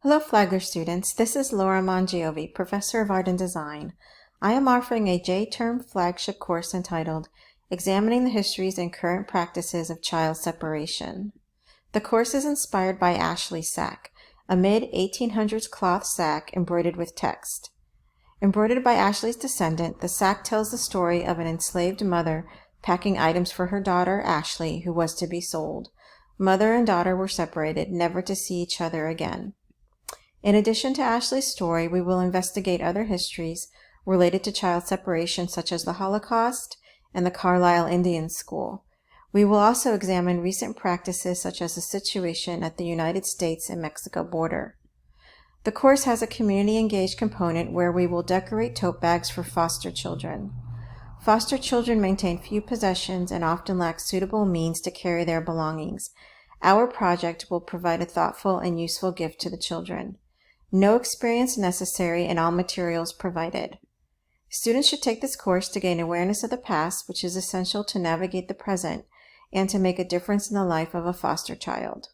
Hello Flagler students, this is Laura Mongiovi, Professor of Art and Design. I am offering a J-term flagship course entitled Examining the Histories and Current Practices of Child Separation. The course is inspired by Ashley's sack, a mid-1800s cloth sack embroidered with text. Embroidered by Ashley's descendant, the sack tells the story of an enslaved mother packing items for her daughter, Ashley, who was to be sold. Mother and daughter were separated, never to see each other again. In addition to Ashley's story, we will investigate other histories related to child separation, such as the Holocaust and the Carlisle Indian School. We will also examine recent practices, such as the situation at the United States and Mexico border. The course has a community-engaged component where we will decorate tote bags for foster children. Foster children maintain few possessions and often lack suitable means to carry their belongings. Our project will provide a thoughtful and useful gift to the children. No experience necessary and all materials provided. Students should take this course to gain awareness of the past, which is essential to navigate the present and to make a difference in the life of a foster child.